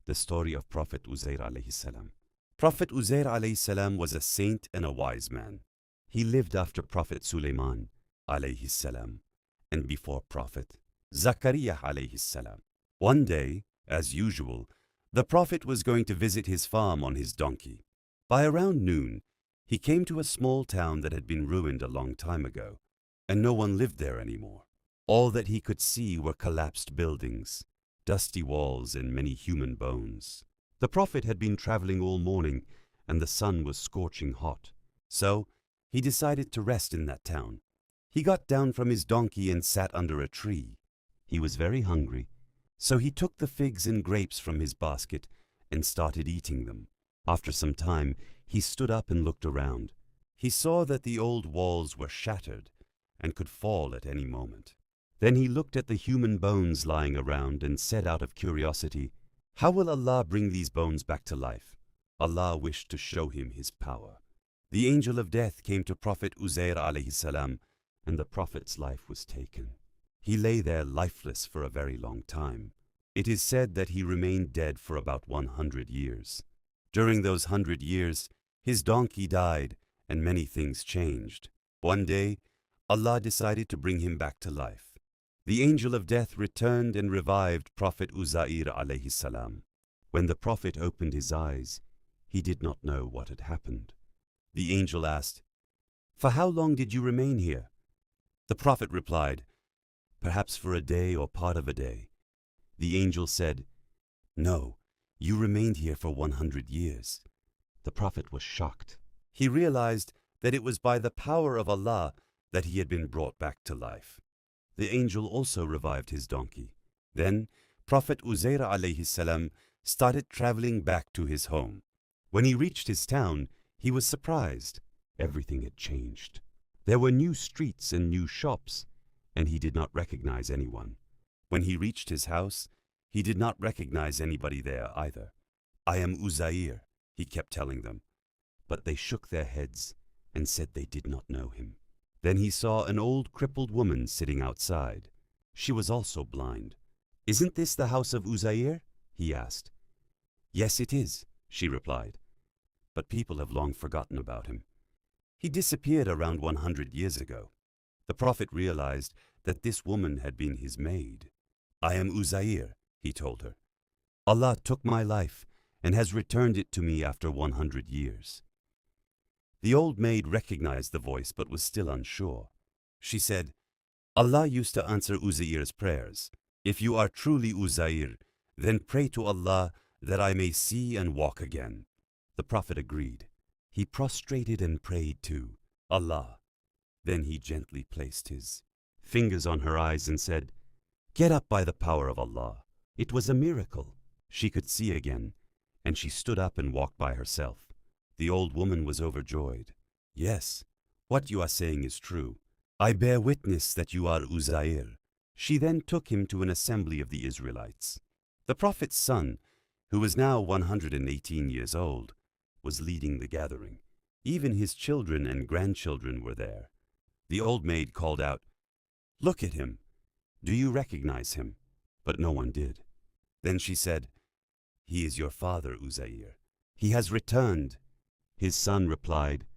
the story of Prophet Uzair Alaihissalam. Prophet Uzair Alaihissalam was a saint and a wise man. He lived after Prophet Sulaiman Alaihissalam and before Prophet Zakaria Alaihissalam. One day, as usual, the Prophet was going to visit his farm on his donkey. By around noon, he came to a small town that had been ruined a long time ago, and no one lived there anymore. All that he could see were collapsed buildings, dusty walls, and many human bones. The Prophet had been traveling all morning, and the sun was scorching hot. So he decided to rest in that town. He got down from his donkey and sat under a tree. He was very hungry, so he took the figs and grapes from his basket and started eating them. After some time, he stood up and looked around. He saw that the old walls were shattered and could fall at any moment. Then he looked at the human bones lying around and said out of curiosity, "How will Allah bring these bones back to life?" Allah wished to show him His power. The angel of death came to Prophet Uzair Alaihissalam, and the Prophet's life was taken. He lay there lifeless for a very long time. It is said that he remained dead for about 100 years. During those 100 years, his donkey died and many things changed. One day, Allah decided to bring him back to life. The angel of death returned and revived Prophet Uzair Alaihissalam. When the Prophet opened his eyes, he did not know what had happened. The angel asked, "For how long did you remain here?" The Prophet replied, "Perhaps for a day or part of a day." The angel said, "No, you remained here for 100 years. The Prophet was shocked. He realized that it was by the power of Allah that he had been brought back to life. The angel also revived his donkey. Then Prophet Uzair Alaihissalam started traveling back to his home. When he reached his town, he was surprised. Everything had changed. There were new streets and new shops, and he did not recognize anyone. When he reached his house, he did not recognize anybody there either. "I am Uzair," he kept telling them, but they shook their heads and said they did not know him. Then he saw an old crippled woman sitting outside. She was also blind. "Isn't this the house of Uzair?" he asked. "Yes, it is," she replied. "But people have long forgotten about him. He disappeared around 100 years ago." The Prophet realized that this woman had been his maid. "I am Uzair," he told her. "Allah took my life and has returned it to me after 100 years. The old maid recognized the voice but was still unsure. She said, "Allah used to answer Uzair's prayers. If you are truly Uzair, then pray to Allah that I may see and walk again." The Prophet agreed. He prostrated and prayed to Allah. Then he gently placed his fingers on her eyes and said, "Get up by the power of Allah." It was a miracle. She could see again, and she stood up and walked by herself. The old woman was overjoyed. "Yes, what you are saying is true. I bear witness that you are Uzair." She then took him to an assembly of the Israelites. The Prophet's son, who was now 118 years old, was leading the gathering. Even his children and grandchildren were there. The old maid called out, "Look at him. Do you recognize him?" But no one did. Then she said, "He is your father, Uzair. He has returned." His son replied,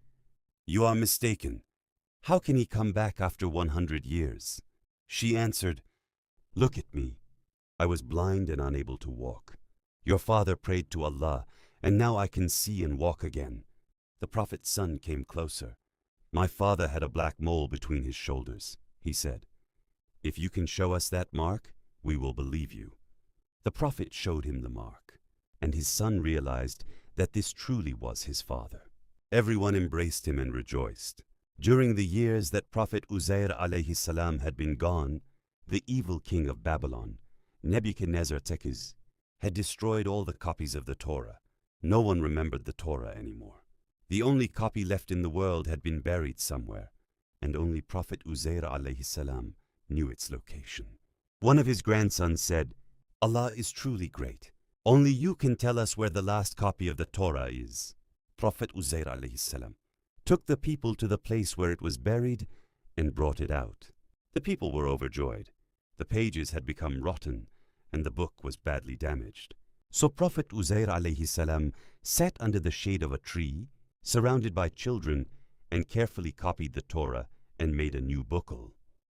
"You are mistaken. How can he come back after 100 years? She answered, "Look at me. I was blind and unable to walk. Your father prayed to Allah, and now I can see and walk again." The Prophet's son came closer. "My father had a black mole between his shoulders," he said. "If you can show us that mark, we will believe you." The Prophet showed him the mark, and his son realized that this truly was his father. Everyone embraced him and rejoiced. During the years that Prophet Uzair Alaihissalam had been gone, the evil king of Babylon, Nebuchadnezzar Tekiz, had destroyed all the copies of the Torah. No one remembered the Torah anymore. The only copy left in the world had been buried somewhere, and only Prophet Uzair Alaihissalam knew its location. One of his grandsons said, "Allah is truly great. Only you can tell us where the last copy of the Torah is." Prophet Uzair Alaihissalam took the people to the place where it was buried and brought it out. The people were overjoyed. The pages had become rotten, and the book was badly damaged. So Prophet Uzair Alaihissalam sat under the shade of a tree, surrounded by children, and carefully copied the Torah and made a new buckle.